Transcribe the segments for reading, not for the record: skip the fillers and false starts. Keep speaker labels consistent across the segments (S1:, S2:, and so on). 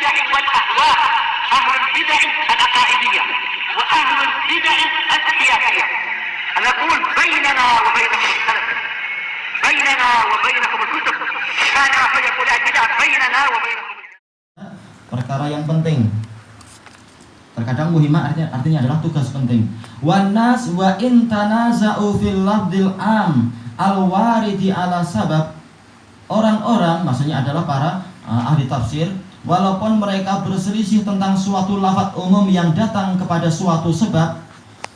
S1: البدع والأهواء، أهل البدع العقائدية وأهل البدع السياسية. نقول بيننا وبينكم السلف، بيننا وبينكم الكتب، كان فيقول البدع بيننا وبينكم.
S2: Perkara yang penting. Terkadang muhimah artinya adalah tugas penting. Wanas wa in tanaza'u fil lafdil am al-waridi ala sabab. Orang-orang maksudnya adalah para ahli tafsir, walaupun mereka berselisih tentang suatu lafaz umum yang datang kepada suatu sebab,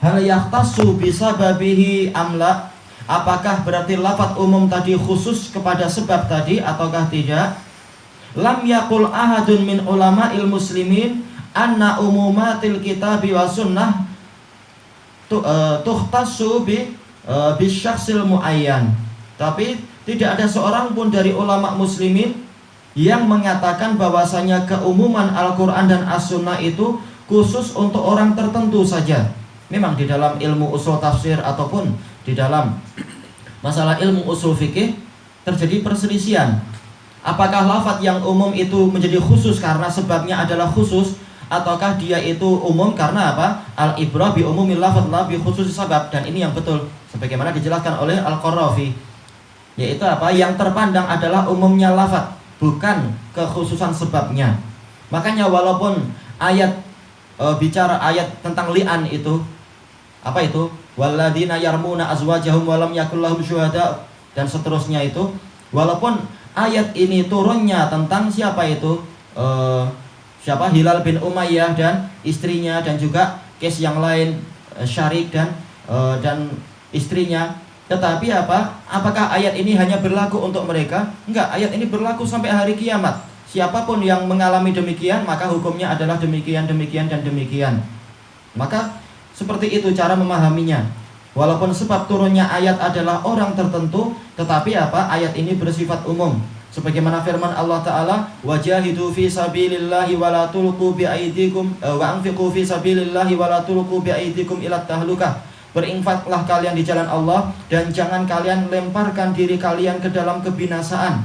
S2: hal yahtassu bisababihi amla, apakah berarti lafaz umum tadi khusus kepada sebab tadi ataukah tidak? Lam yaqul ahadun min ulama'il muslimin anna umumatil kitabi wa sunnah tuhtassu bi syakhsil muayyan. Tapi tidak ada seorang pun dari ulama muslimin yang mengatakan bahwasanya keumuman Al-Quran dan As-Sunnah itu khusus untuk orang tertentu saja. Memang di dalam ilmu usul tafsir ataupun di dalam masalah ilmu usul fikih terjadi perselisihan. Apakah lafaz yang umum itu menjadi khusus karena sebabnya adalah khusus, ataukah dia itu umum karena apa? Al-ibrah bi umumil lafaz la bi khususi sabab. Dan ini yang betul sebagaimana dijelaskan oleh Al-Qarafi, yaitu apa? Yang terpandang adalah umumnya lafaz, bukan kekhususan sebabnya. Makanya walaupun ayat bicara ayat tentang li'an itu, apa itu? Walladzina yarmuna azwajahum wa lam yakul lahum syuhada dan seterusnya itu, walaupun ayat ini turunnya tentang siapa itu? Siapa? Hilal bin Umayyah dan istrinya, dan juga case yang lain, Syarik dan istrinya. Tetapi apa? Apakah ayat ini hanya berlaku untuk mereka? Enggak, ayat ini berlaku sampai hari kiamat. Siapapun yang mengalami demikian, maka hukumnya adalah demikian, demikian, dan demikian. Maka seperti itu cara memahaminya. Walaupun sebab turunnya ayat adalah orang tertentu, tetapi apa? Ayat ini bersifat umum. Sebagaimana firman Allah Ta'ala, wajahidu fi sabilillahi wa la tulqu bi aydikum wa anfiqu fi sabilillahi wa la tulqu bi aydikum ila tahlukah. Berinfaklah kalian di jalan Allah dan jangan kalian lemparkan diri kalian ke dalam kebinasaan.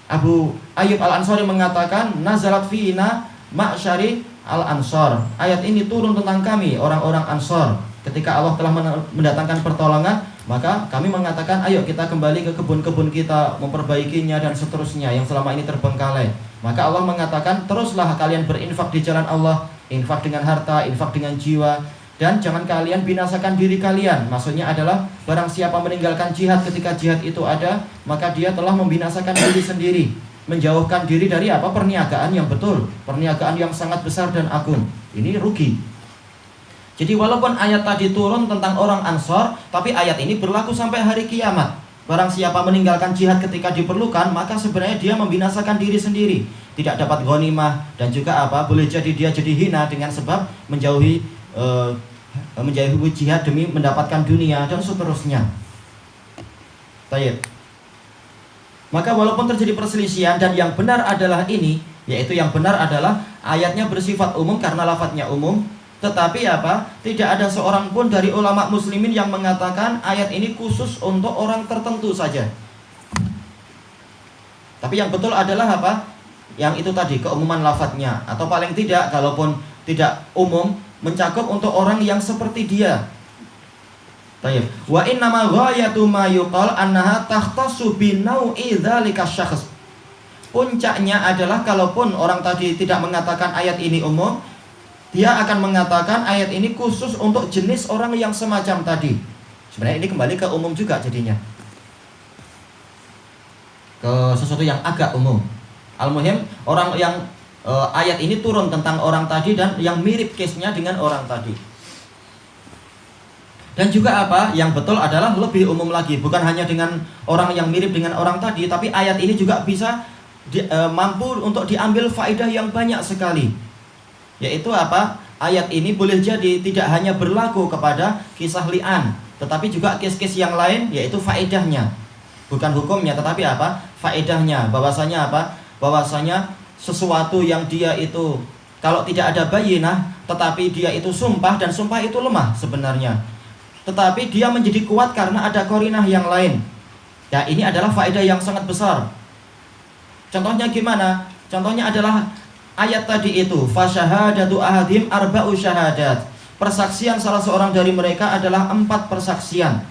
S2: Abu Ayyub Al-Ansari mengatakan, nazalat fina ma'syari al-ansar. Ayat ini turun tentang kami, orang-orang Ansar. Ketika Allah telah mendatangkan pertolongan, maka kami mengatakan, ayo kita kembali ke kebun-kebun kita, memperbaikinya dan seterusnya yang selama ini terbengkalai. Maka Allah mengatakan, teruslah kalian berinfak di jalan Allah, infak dengan harta, infak dengan jiwa, dan jangan kalian binasakan diri kalian. Maksudnya adalah barang siapa meninggalkan jihad ketika jihad itu ada, maka dia telah membinasakan diri sendiri, menjauhkan diri dari apa? Perniagaan yang betul, perniagaan yang sangat besar dan agung. Ini rugi. Jadi walaupun ayat tadi turun tentang orang Ansor, tapi ayat ini berlaku sampai hari kiamat. Barang siapa meninggalkan jihad ketika diperlukan, maka sebenarnya dia membinasakan diri sendiri, tidak dapat ghanimah, dan juga apa? Boleh jadi dia jadi hina dengan sebab menjauhi jihad demi mendapatkan dunia dan seterusnya. Baik. Maka walaupun terjadi perselisihan, dan yang benar adalah ini, yaitu yang benar adalah ayatnya bersifat umum karena lafadznya umum. Tetapi apa? Tidak ada seorang pun dari ulama muslimin yang mengatakan ayat ini khusus untuk orang tertentu saja. Tapi yang betul adalah apa? Yang itu tadi, keumuman lafadznya. Atau paling tidak, kalaupun tidak umum, mencakup untuk orang yang seperti dia. Baik. Wa innama ghayatu ma yuqal annaha takhtassu bi nau'i dzalika syakhs. Puncaknya adalah kalaupun orang tadi tidak mengatakan ayat ini umum, dia akan mengatakan ayat ini khusus untuk jenis orang yang semacam tadi. Sebenarnya ini kembali ke umum juga jadinya, ke sesuatu yang agak umum. Al-muhim, orang yang ayat ini turun tentang orang tadi dan yang mirip case-nya dengan orang tadi. Dan juga apa? Yang betul adalah lebih umum lagi, bukan hanya dengan orang yang mirip dengan orang tadi, tapi ayat ini juga bisa mampu untuk diambil faedah yang banyak sekali. Yaitu apa? Ayat ini boleh jadi tidak hanya berlaku kepada kisah li'an, tetapi juga case-case yang lain, yaitu faedahnya. Bukan hukumnya, tetapi apa? Faedahnya. Bahwasanya apa? Bahwasanya sesuatu yang dia itu, kalau tidak ada bayinah, tetapi dia itu sumpah, dan sumpah itu lemah sebenarnya, tetapi dia menjadi kuat karena ada qarinah yang lain. Ya, ini adalah faedah yang sangat besar. Contohnya gimana? Contohnya adalah ayat tadi itu, fasyahadatu ahadim arba'u syahadat. Persaksian salah seorang dari mereka adalah 4 persaksian.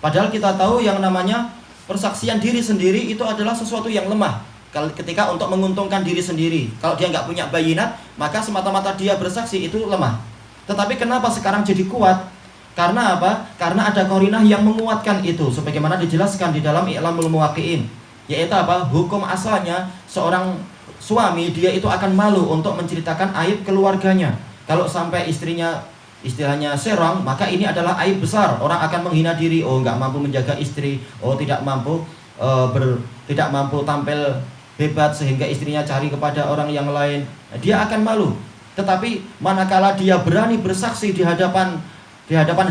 S2: Padahal kita tahu yang namanya persaksian diri sendiri itu adalah sesuatu yang lemah. Ketika untuk menguntungkan diri sendiri, kalau dia nggak punya bayinat, maka semata-mata dia bersaksi itu lemah. Tetapi kenapa sekarang jadi kuat? Karena apa? Karena ada qarinah yang menguatkan itu, sebagaimana dijelaskan di dalam I'lamul Muwaqqi'in, yaitu apa? Hukum asalnya seorang suami dia itu akan malu untuk menceritakan aib keluarganya. Kalau sampai istrinya istilahnya serong, maka ini adalah aib besar. Orang akan menghina diri, oh nggak mampu menjaga istri, oh tidak mampu tampil hebat sehingga istrinya cari kepada orang yang lain. Dia akan malu. Tetapi manakala dia berani bersaksi di hadapan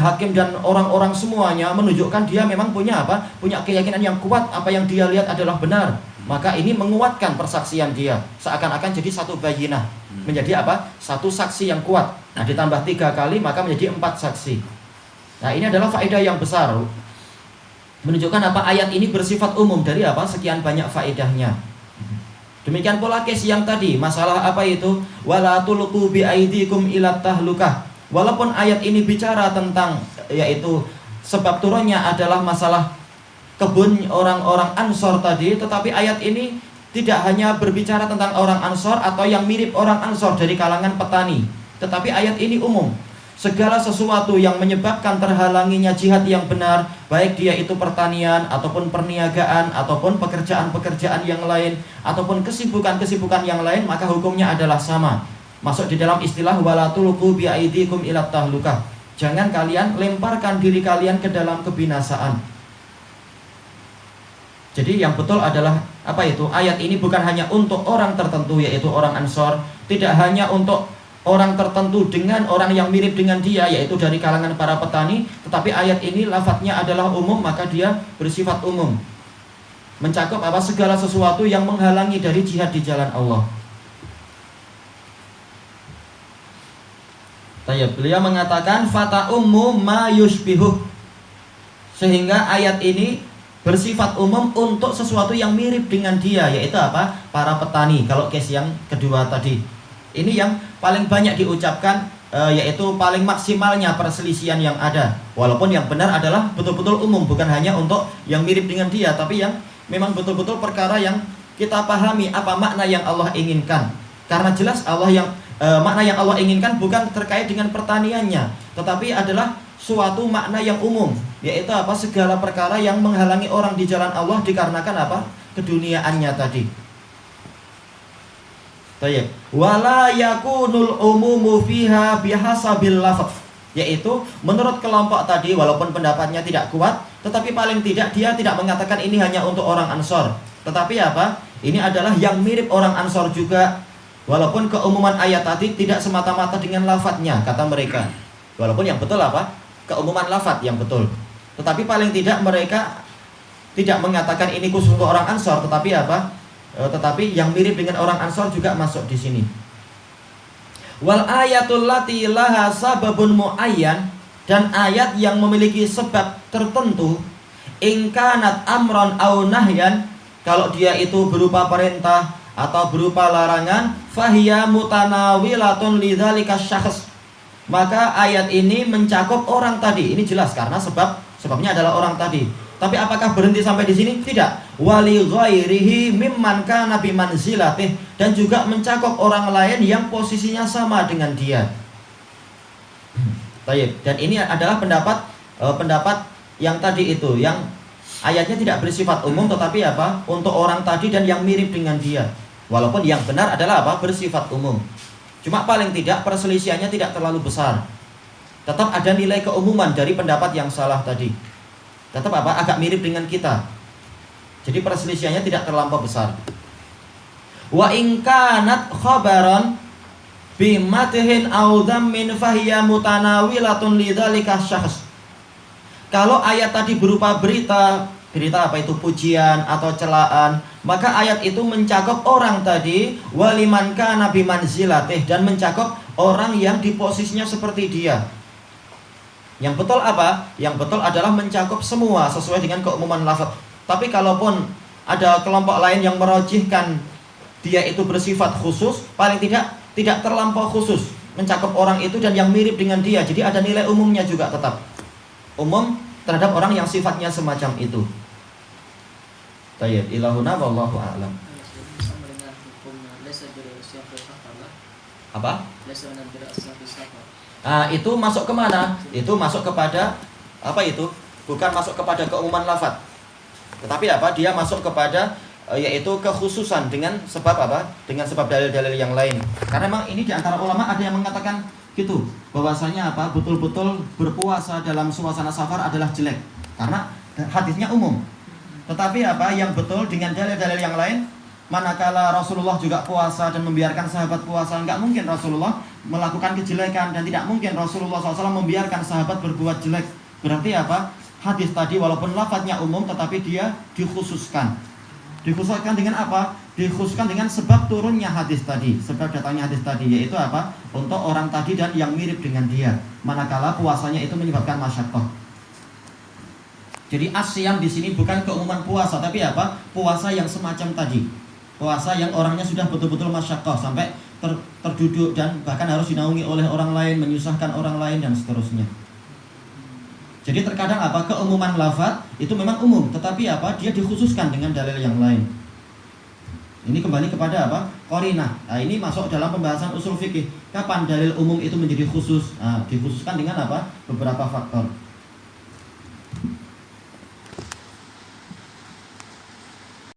S2: hakim dan orang-orang semuanya, menunjukkan dia memang punya apa? Punya keyakinan yang kuat, apa yang dia lihat adalah benar. Maka ini menguatkan persaksian dia, seakan-akan jadi satu bayinah, menjadi apa? Satu saksi yang kuat. Nah, ditambah 3 kali maka menjadi 4 saksi. Nah, ini adalah faedah yang besar, menunjukkan apa? Ayat ini bersifat umum dari apa? Sekian banyak faedahnya. Demikian pula case yang tadi, masalah apa itu? Wala tulqu bi aidikum ila tahlukah. Walaupun ayat ini bicara tentang, yaitu sebab turunnya adalah masalah kebun orang-orang Ansor tadi, tetapi ayat ini tidak hanya berbicara tentang orang Ansor atau yang mirip orang Ansor dari kalangan petani, tetapi ayat ini umum. Segala sesuatu yang menyebabkan terhalanginya jihad yang benar, baik dia itu pertanian, ataupun perniagaan, ataupun pekerjaan-pekerjaan yang lain, ataupun kesibukan-kesibukan yang lain, maka hukumnya adalah sama. Masuk di dalam istilah wala tulqu bi aidikum ila tahlukah. Jangan kalian lemparkan diri kalian ke dalam kebinasaan. Jadi yang betul adalah apa itu? Ayat ini bukan hanya untuk orang tertentu, yaitu orang Ansor, tidak hanya untuk orang tertentu dengan orang yang mirip dengan dia, yaitu dari kalangan para petani, tetapi ayat ini lafadznya adalah umum, maka dia bersifat umum, mencakup apa? Segala sesuatu yang menghalangi dari jihad di jalan Allah. Beliau mengatakan fata ummu ma yushbihu, sehingga ayat ini bersifat umum untuk sesuatu yang mirip dengan dia, yaitu apa? Para petani. Kalau case yang kedua tadi, ini yang paling banyak diucapkan, yaitu paling maksimalnya perselisihan yang ada. Walaupun yang benar adalah betul-betul umum, bukan hanya untuk yang mirip dengan dia, tapi yang memang betul-betul perkara yang kita pahami apa makna yang Allah inginkan. Karena jelas makna yang Allah inginkan bukan terkait dengan pertaniannya, tetapi adalah suatu makna yang umum, yaitu apa? Segala perkara yang menghalangi orang di jalan Allah dikarenakan apa? Keduniaannya tadi. Baik. Wala yakunul umumu fiha bihasabil lafaz, yaitu menurut kelompok tadi, walaupun pendapatnya tidak kuat, tetapi paling tidak dia tidak mengatakan ini hanya untuk orang Ansor, tetapi apa? Ini adalah yang mirip orang Ansor juga. Walaupun keumuman ayat tadi tidak semata-mata dengan lafadznya, kata mereka. Walaupun yang betul apa? Keumuman lafadz yang betul. Tetapi paling tidak mereka tidak mengatakan ini khusus untuk orang Ansor, tetapi apa? Tetapi yang mirip dengan orang Ansor juga masuk di sini. Wal ayatul lati laha sababun muayyan, dan ayat yang memiliki sebab tertentu, ingkanat amron au nahyan, kalau dia itu berupa perintah atau berupa larangan, fahiya mutanawilatun lidzalika syakhs, maka ayat ini mencakup orang tadi. Ini jelas karena sebabnya adalah orang tadi. Tapi apakah berhenti sampai di sini? Tidak. Wali ghairihi mimman kana bi manzilatih, dan juga mencakup orang lain yang posisinya sama dengan dia. Baik. Dan ini adalah pendapat yang tadi itu, yang ayatnya tidak bersifat umum, tetapi apa? Untuk orang tadi dan yang mirip dengan dia. Walaupun yang benar adalah apa? Bersifat umum. Cuma paling tidak perselisihannya tidak terlalu besar. Tetap ada nilai keumuman dari pendapat yang salah tadi. Tetap apa? Agak mirip dengan kita. Jadi perselisihannya tidak terlampau besar. Wa in kanat khabaran bi mathin aw dhammin fahiya mutanawilatun lidzalika syakhs. Kalau ayat tadi berupa berita apa itu? Pujian atau celaan, maka ayat itu mencakup orang tadi, waliman kana bi manzilatih, dan mencakup orang yang di posisinya seperti dia. Yang betul apa? Yang betul adalah mencakup semua sesuai dengan keumuman lafaz. Tapi kalaupun ada kelompok lain yang merojihkan dia itu bersifat khusus, paling tidak terlampau khusus, mencakup orang itu dan yang mirip dengan dia. Jadi ada nilai umumnya juga tetap. Umum terhadap orang yang sifatnya semacam itu. Tayyib, ilahuna wallahu a'lam.
S3: Sama dengan hukum lesa berasal filsafat.
S2: Apa?
S3: Lesa berasal filsafat.
S2: Nah, itu masuk kemana? Itu masuk kepada apa itu? Bukan masuk kepada keumuman lafaz. Tetapi apa? Dia masuk kepada yaitu kekhususan dengan sebab apa? Dengan sebab dalil-dalil yang lain. Karena memang ini di antara ulama ada yang mengatakan gitu, bahwasanya apa? Betul-betul berpuasa dalam suasana safar adalah jelek. Karena hadisnya umum. Tetapi apa? Yang betul dengan dalil-dalil yang lain, manakala Rasulullah juga puasa dan membiarkan sahabat puasa, enggak mungkin Rasulullah melakukan kejelekan dan tidak mungkin Rasulullah SAW membiarkan sahabat berbuat jelek. Berarti apa? Hadis tadi walaupun lafadznya umum tetapi dia dikhususkan. Dikhususkan dengan apa? Dikhususkan dengan sebab turunnya hadis tadi, sebab datangnya hadis tadi, yaitu apa? Untuk orang tadi dan yang mirip dengan dia. Manakala puasanya itu menyebabkan masyaqqah. Jadi asyam di sini bukan keumuman puasa, tapi apa? Puasa yang semacam tadi. Puasa yang orangnya sudah betul-betul masyaqqah sampai terduduk dan bahkan harus dinaungi oleh orang lain, menyusahkan orang lain dan seterusnya. Jadi terkadang apa? Keumuman lafaz itu memang umum, tetapi apa? Dia dikhususkan dengan dalil yang lain. Ini kembali kepada apa? Qarinah. Nah, ini masuk dalam pembahasan usul fikih. Kapan dalil umum itu menjadi khusus? Nah, dikhususkan dengan apa? Beberapa faktor.